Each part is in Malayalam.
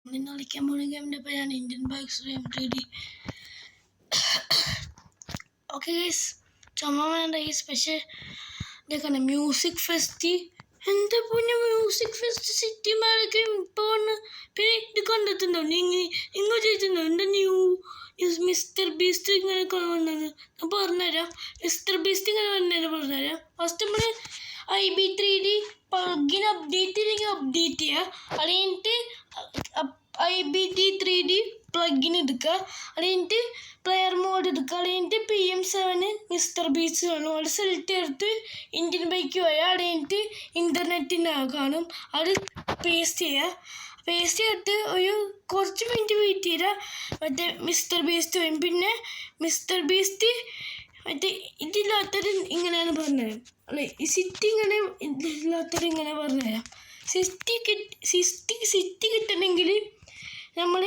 ഇന്ന് കളിക്കാൻ പോകുന്ന ഗെയിമിൻ്റെ പേരാണ് Indian bikes M3D. Okay guys, ചുമ വേണ്ട ഗൈസ്. പക്ഷേ ഇതൊക്കെ മ്യൂസിക് ഫെസ്റ്റ്, എന്താ പിന്നെ മ്യൂസിക് ഫെസ്റ്റ് സിറ്റി മാരൊക്കെ ഇപ്പോൾ പിന്നെ ഇത് കണ്ടെത്തുന്നുണ്ടോ? നിങ്ങൾ ചോദിച്ചിട്ടുണ്ടോ എന്താ മിസ്റ്റർ ബീസ്റ്റ് ഇങ്ങനെ വന്നത്? ഞാൻ പറഞ്ഞുതരാം. മിസ്റ്റർ ബീസ്റ്റ് ഇങ്ങനെ വന്നേരം പറഞ്ഞുതരാം. ഫസ്റ്റ് നമ്മൾ IB3D പ്ലഗിൻ അപ്ഡേറ്റ് ചെയ്തെങ്കിൽ അപ്ഡേറ്റ് ചെയ്യുക. അത് കഴിഞ്ഞിട്ട് IB3D പ്ലഗിൻ എടുക്കുക. അത് കഴിഞ്ഞിട്ട് പ്ലെയർ മോഡ് എടുക്കുക. അത് കഴിഞ്ഞിട്ട് PM7 മിസ്റ്റർ ബീസ്റ്റ് കാണും. അത് സെലക്ട് ചെയ്തിട്ട് ഇന്ത്യൻ ബൈക്ക് പോയാൽ അത് കഴിഞ്ഞിട്ട് ഇൻ്റർനെറ്റിൻ്റെ കാണും. അത് പേസ്റ്റ് ചെയ്യുക. പേസ്റ്റ് ചെയ്തിട്ട് ഒരു കുറച്ച് മിനിറ്റ് വെയിറ്റ് ചെയ്താൽ മറ്റേ മിസ്റ്റർ ബീസ്റ്റ് വരും. പിന്നെ മിസ്റ്റർ ബീസ്റ്റ് മറ്റേ ഇതില്ലാത്തവർ ഇങ്ങനെയാണ് പറഞ്ഞുതരാം. അല്ലെ, ഈ സിറ്റി ഇങ്ങനെ ഇതില്ലാത്തവർ ഇങ്ങനെ പറഞ്ഞുതരാം. സിറ്റി കിട്ടണമെങ്കിൽ നമ്മൾ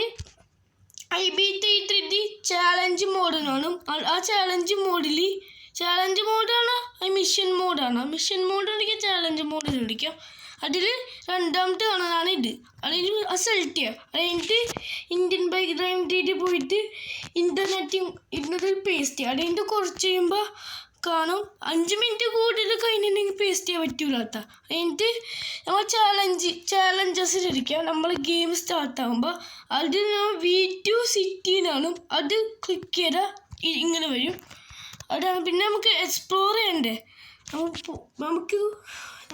IB3D ചാലഞ്ച് മോഡ് കാണും. ആ ചാലഞ്ച് മോഡാണ് മിഷൻ മോഡാണ്. മിഷൻ മോഡ് വിളിക്കാം, ചാലഞ്ച് മോഡ് വിളിക്കാം. അതിൽ രണ്ടാമത്തെ കാണുന്നതാണ് ഇത്. അതിൽ സെലക്ട് ചെയ്യുക. അത് കഴിഞ്ഞിട്ട് ഇന്ത്യൻ ബൈക്ക് M3D പോയിട്ട് ഇൻ്റർനെറ്റിൽ പേസ്റ്റ് ചെയ്യുക. അത് കഴിഞ്ഞിട്ട് കുറച്ച് കഴിയുമ്പോൾ കാണും 5 മിനിറ്റ് കൂടുതൽ കഴിഞ്ഞിട്ടുണ്ടെങ്കിൽ പേസ്റ്റ് ചെയ്യാൻ പറ്റൂലാത്ത. എന്നിട്ട് നമ്മൾ ചാലഞ്ചസിലിരിക്കുക. നമ്മൾ ഗെയിം സ്റ്റാർട്ടാകുമ്പോൾ അതിൽ V2 സിറ്റിന്നാണ്. അത് ക്ലിക്ക് ചെയ്താൽ ഇങ്ങനെ വരും. അതാണ്. പിന്നെ നമുക്ക് എക്സ്പ്ലോർ ചെയ്യണ്ടേ.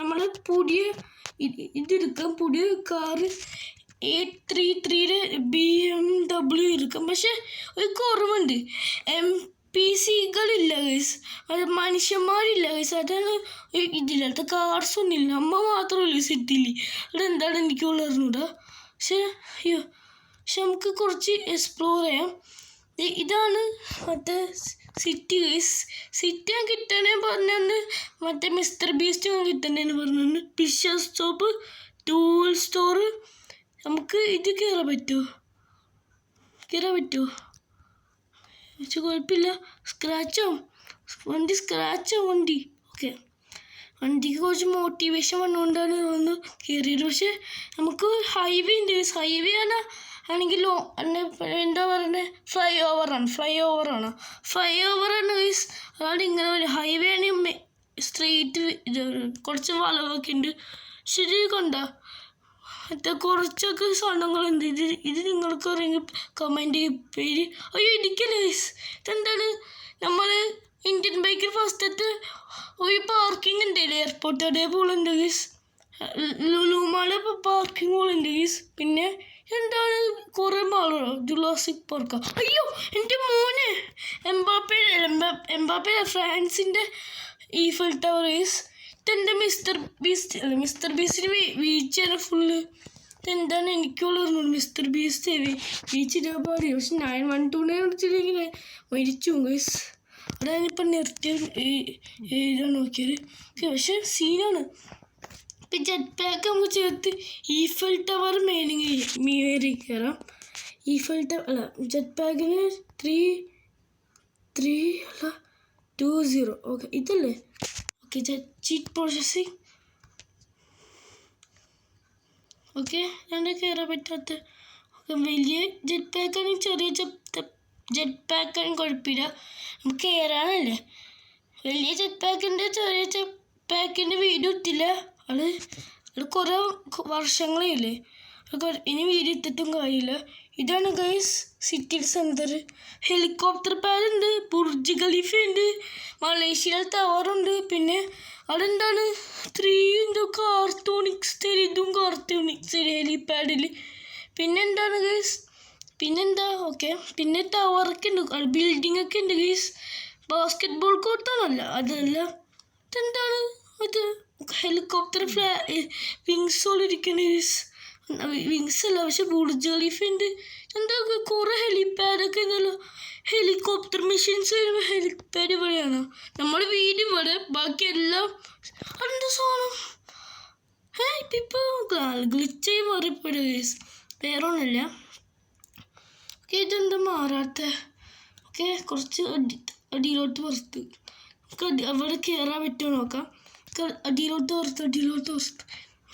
നമ്മൾ പുതിയ ഇതെടുക്കാം. പുതിയ കാറ് 833 BMW എടുക്കാം. പക്ഷെ ഒരു കുറവുണ്ട്, NPCകളില്ല ഗൈസ്. അത് മനുഷ്യന്മാരില്ല ഗൈസ്. അതാണ് ഇതില്ലാത്ത. കാർസൊന്നുമില്ല. നമ്മൾ മാത്രമല്ല സിറ്റിയിൽ. അതെന്താണ് എനിക്ക് വളർന്നൂടാ. പക്ഷെ നമുക്ക് കുറച്ച് എക്സ്പ്ലോർ ചെയ്യാം. ഇതാണ് മറ്റേ സിറ്റി ഗൈസ്. സിറ്റി ഞാൻ കിട്ടണേ പറഞ്ഞാണ്. മറ്റേ മിസ്റ്റർ ബീസ്റ്റ് ഞാൻ കിട്ടണേന്ന് പറഞ്ഞാണ്. Fisher stop, tool store. നമുക്ക് ഇത് കയറാൻ പറ്റുമോ? പക്ഷെ കുഴപ്പമില്ല. വണ്ടി ഓക്കെ. വണ്ടിക്ക് കുറച്ച് മോട്ടിവേഷൻ വന്നുകൊണ്ടാണ് ഒന്ന് കയറിയത്. പക്ഷെ നമുക്ക് ഹൈവേ ഉണ്ട്. ഹൈവേ ആണെങ്കിൽ എന്താ പറയുന്നത്, ഫ്ലൈ ഓവറാണ് ഗൈസ്. അതാണ് ഇങ്ങനെ വരും. ഹൈവേ ആണെങ്കിൽ സ്ട്രെയിറ്റ് കുറച്ച് വളവൊക്കെ ഉണ്ട്. ശരി കണ്ട കുറച്ചൊക്കെ സാധനങ്ങളുണ്ട്. ഇത് നിങ്ങൾക്ക് അറിയെങ്കിൽ കമൻറ്റ് പേര്. അയ്യോ ഇടിക്കല്ലേ ഗൈസ്. ഇതെന്താണ്, നമ്മൾ ഇന്ത്യൻ ബൈക്കിൽ ഫസ്റ്റത്തെ ഒരു പാർക്കിംഗ് ഉണ്ടല്ലേ എയർപോർട്ട്, അതേപോലെ ഉണ്ട് ഗൈസ്. ലുലുമാള പാർക്കിംഗ് പോലെ ഉണ്ട് ഗൈസ്. പിന്നെ എന്താണ് കുറേ മാളുകളോ, ജുറാസിക് പാർക്കാ. അയ്യോ എൻ്റെ മോനെ, എംബാപ്പെ ഫ്രാൻസിൻ്റെ ഈഫൽ ടവർ ഗൈസ്. ഇതെൻ്റെ മിസ്റ്റർ ബീസ്റ്റിന് വീഴ്ചയാണ് ഫുള്ള്. ഇതെന്താണ് എനിക്കുള്ള മിസ്റ്റർ ബീസ്റ്റ് വീഴ്ച പാടി. പക്ഷെ 912 കുറിച്ചില്ലെങ്കിൽ മരിച്ചു ഗൈസ്. അതാണിപ്പം നിർത്തി എഴുതാൻ നോക്കിയത്. പക്ഷെ സീനാണ്. ഇപ്പം ജെറ്റ് പാക്ക് നമുക്ക് ചേർത്ത് ഈഫൽ ടവർ മേലെ കയറാം. ഈഫൽ ടവർ അല്ല, ജെറ്റ് പാക്കിന് 20 ഓക്കെ. ഇതല്ലേ ഓക്കെ. Cheat processing okay. രണ്ട് കയറാൻ പറ്റാത്ത വലിയ ജെറ്റ് പാക്കാണെങ്കിൽ ചെറിയ ജെറ്റ് പാക്കാണെങ്കിൽ കുഴപ്പമില്ല, നമുക്ക് കയറാനല്ലേ. വലിയ ജെറ്റ് പാക്കിൻ്റെ ചെറിയ ജെറ്റ് പാക്കിൻ്റെ വീഡിയോ ഇട്ടില്ല. അത് കുറേ വർഷങ്ങളേ. ഇനി വീഡിയോ ഇട്ടിട്ടും കാര്യമില്ല. ഇതാണ് guys city centre. Helicopter pad ഉണ്ട്, ബുർജ് ഖലീഫ ഉണ്ട്, മലേഷ്യയിൽ ടവറുണ്ട്. പിന്നെ അതെന്താണ് കാർട്ടൂണിക്സ് ഹെലിപാഡിൽ. പിന്നെന്താണ് ഗൈസ്, ഓക്കെ. പിന്നെ ടവറൊക്കെ ഉണ്ട്, ബിൽഡിംഗ് ഒക്കെ ഉണ്ട് ഗൈസ്. ബാസ്കറ്റ് ബോൾ കോർട്ടാണല്ല, അതല്ല. ഇതെന്താണ് അത്, ഹെലികോപ്റ്റർ വിങ്സോളിരിക്കുന്ന ഗൈസ്. വിങ്സ് അല്ല, പക്ഷെ ബുർജ് ഖലീഫ ഉണ്ട്. എന്താ കുറേ ഹെലിപാഡൊക്കെ ഉണ്ടല്ലോ. ഹെലികോപ്റ്റർ മെഷീൻസ് വരുമ്പോൾ ഹെലിപാഡ് ഇവിടെയാണ്. നമ്മൾ വീട് ഇവിടെ, ബാക്കി എല്ലാം അതെന്താ സാധനം. ഇപ്പോൾ ഗ്ലിച്ചായി മാറിപ്പോയി ഗൈസ്. വേറെ ഒന്നുമില്ല. ഓക്കെ, ഇതെന്താ മാറാത്ത. ഓക്കെ, കുറച്ച് അടിയിലോട്ട് പുറത്ത് നമുക്ക് അവിടെ കയറാൻ പറ്റുമോ നോക്കാം. അടിയിലോട്ട് പുറത്ത്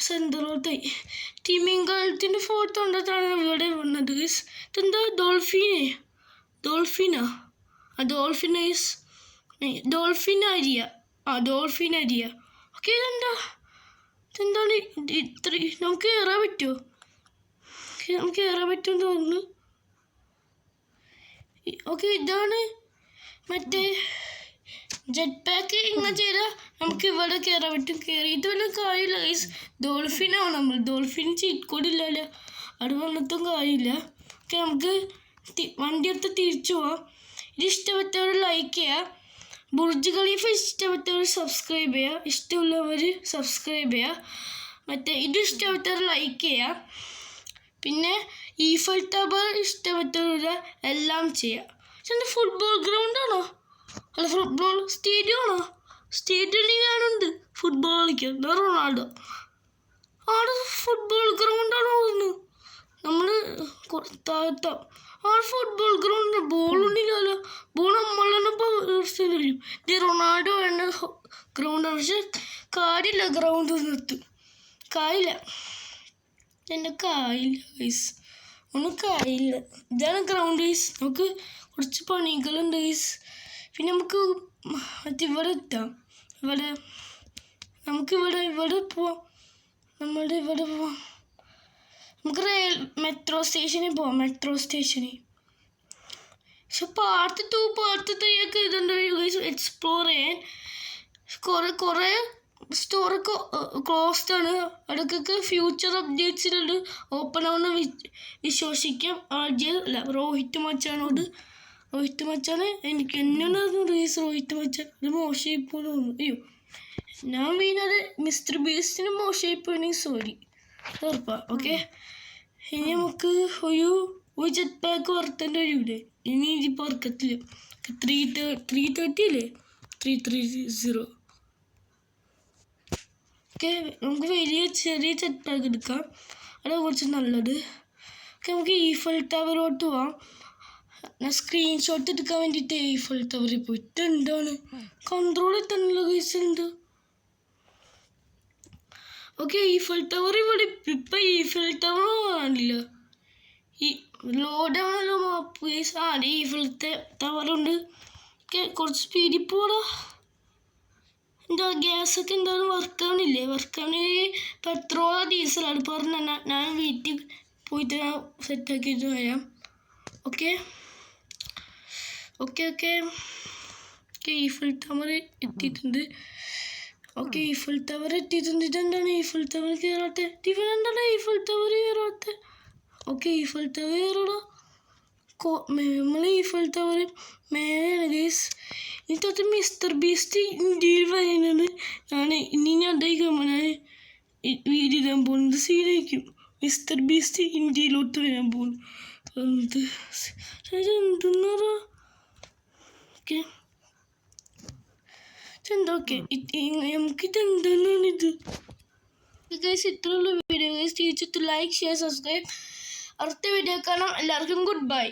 സെൻറ്ററിലോട്ടായി. തിമിംഗലത്തിൻ്റെ ഫോട്ടോ കണ്ടിട്ടാണ് ഇവിടെ വന്നത് ഗൈസ്. ഇതെന്താ ഡോൾഫിനാ ഡോൾഫിനൈസ് ഡോൾഫിനരിയ ഡോൾഫിനരിയ. ഓക്കെ ഇതെന്താണ് ഇത്ര നമുക്ക് കയറാൻ പറ്റുമോ? നമുക്ക് കയറാൻ പറ്റുമെന്ന് തോന്നുന്നു. ഓക്കെ ഇതാണ് മറ്റേ ജെറ്റ് പാക്ക്. ഇങ്ങനെ ചെയ്താൽ നമുക്ക് ഇവിടെ കയറാൻ പറ്റും. കയറിയിട്ട് വല്ല കാര്യമില്ല ഗൈസ്. ഡോൾഫിനാണ് നമ്മൾ. ഡോൾഫിൻ ചീറ്റ് കോഡില്ലല്ലോ, അവിടെ വന്നിട്ടും കാര്യമില്ല. ഓക്കെ നമുക്ക് വണ്ടി എടുത്ത് തിരിച്ചു പോവാം. ഇത് ഇഷ്ടപ്പെട്ടവർ ലൈക്ക് ചെയ്യുക. ബുർജ് ഖലീഫ ഇഷ്ടപ്പെട്ടവർ സബ്സ്ക്രൈബ് ചെയ്യുക. ഇഷ്ടമുള്ളവർ സബ്സ്ക്രൈബ് ചെയ്യുക. മറ്റേ ഇത് ഇഷ്ടപ്പെട്ടവർ ലൈക്ക് ചെയ്യുക. പിന്നെ ഈഫൽ ടവർ ഇഷ്ടപ്പെട്ടവർ എല്ലാം ചെയ്യുക. പക്ഷെ ഫുട്ബോൾ ഗ്രൗണ്ടാണോ? അല്ല ഫുട്ബോൾ സ്റ്റേഡിയമാണോ? സ്റ്റേഡിയം ഞാനുണ്ട് ഫുട്ബോൾ കളിക്കാൻ. റൊണാൾഡോ അവിടെ ഫുട്ബോൾ ഗ്രൗണ്ടാണോ തോന്നുന്നു. നമ്മൾ താഴ്ത്താം. ആ ഫുട്ബോൾ ഗ്രൗണ്ട് ബോളുണ്ടില്ലല്ലോ. ബോൾ നമ്മളെന്നെ വരും. ഇത് റൊണാൾഡോ വേണ്ട ഗ്രൗണ്ടാണ്. പക്ഷെ കാര്യമില്ല, ഗ്രൗണ്ട് നിർത്തും. കായില്ല, എൻ്റെ കായില്ല ഗൈസ്, ഒന്നും കായില്ല. ഇതാണ് ഗ്രൗണ്ട് ഗൈസ്. നമുക്ക് കുറച്ച് പണികളുണ്ട് ഗൈസ്. പിന്നെ നമുക്ക് ഇവിടെ എത്താം. ഇവിടെ പോവാം. ഇവിടെ പോവാം. നമുക്ക് മെട്രോ സ്റ്റേഷനിൽ പോവാം. പക്ഷെ പാർട്ട് 2 പാർട്ട് 3 ഒക്കെ ഇതുണ്ട് ഗൈസ്. എക്സ്പ്ലോർ ചെയ്യാൻ കുറേ സ്റ്റോറൊക്കെ ക്ലോസ്ഡ് ആണ്. അതൊക്കെ ഫ്യൂച്ചർ അപ്ഡേറ്റ്സിലുണ്ട്. ഓപ്പൺ ആവുന്ന വിശ്വസിക്കാം. അല്ല രോഹിത് മച്ചാണ് എനിക്ക് എന്നോട് റീസ്. രോഹിത് മച്ചാൻ അത് മോശമായി തോന്നുന്നു. അയ്യോ, ഞാൻ വീണത് മിസ്റ്റർ ബീസ്റ്റിന് മോശമായി പോണെങ്കിൽ സോറി, ഉറപ്പാ. ഓക്കെ ഇനി നമുക്ക് ഒരു ജെറ്റ് പാക്ക് വറുത്തേണ്ട വരില്ലേ? ഇനി ഇതിപ്പോൾ വറക്കത്തില്ല. 330 അല്ലേ? 330. ഓക്കെ നമുക്ക് ചെറിയ ജെറ്റ് പാക്ക് എടുക്കാം. അതാണ് കുറച്ച് നല്ലത്. ഓക്കെ നമുക്ക് ഈഫൽ ടവറോട്ട് പോവാം. ഞാൻ സ്ക്രീൻഷോട്ട് എടുക്കാൻ വേണ്ടിയിട്ട് ഈഫൽ ടവറിൽ പോയിട്ട് എന്താണ് കൺട്രോൾ എത്താനുള്ള കേസ് ഉണ്ട്. ഓക്കെ ഈഫൽ ടവർ ഇവിടെ ഇപ്പം ഈഫൽ ടവർ കാണില്ല. ഈ ലോഡാണല്ലോ മാപ്പ് കേസ്. ഈഫൽ ടവറുണ്ട്. ഓക്കെ കുറച്ച് സ്പീഡിൽ പോടാ. എന്താ ഗ്യാസൊക്കെ എന്തായാലും വർക്കാവണില്ലേ? പെട്രോളോ ഡീസലാണ് പറഞ്ഞ. ഞാൻ വീട്ടിൽ പോയിട്ട് സെറ്റാക്കിയിട്ട് വരാം. ഓക്കെ ഈഫൽ ടവർ എത്തിയിട്ടുണ്ട്. ഇതെന്താണ് ഈഫൽ ടവർ കയറാത്തെ? എന്താണ് ഈഫൽ ടവർ കയറാത്തെ? ഓക്കെ ഈഫൽ ടവർ കയറടാ. നമ്മൾ ഈഫൽ ടവർ മേലെയാണ് ഗൈസ്. ഇതൊക്കെ മിസ്റ്റർ ബീസ്റ്റ് ഇന്ത്യയിൽ പറയുന്നത്. ഞാൻ വീഡിയോ പോകുന്നത് സീനായിരിക്കും. മിസ്റ്റർ ബീസ്റ്റ് ഇന്ത്യയിലോട്ട് വരാൻ പോകുന്നു. എന്തെന്നാ നമുക്കിതെന്താണിത് ഗൈസ്? ഇത്രയുള്ള വീഡിയോ ഗൈസ്. തിരിച്ചിട്ട് ലൈക്ക് ഷെയർ സബ്സ്ക്രൈബ്. അടുത്ത വീഡിയോ കാണാം. എല്ലാവർക്കും ഗുഡ് ബൈ.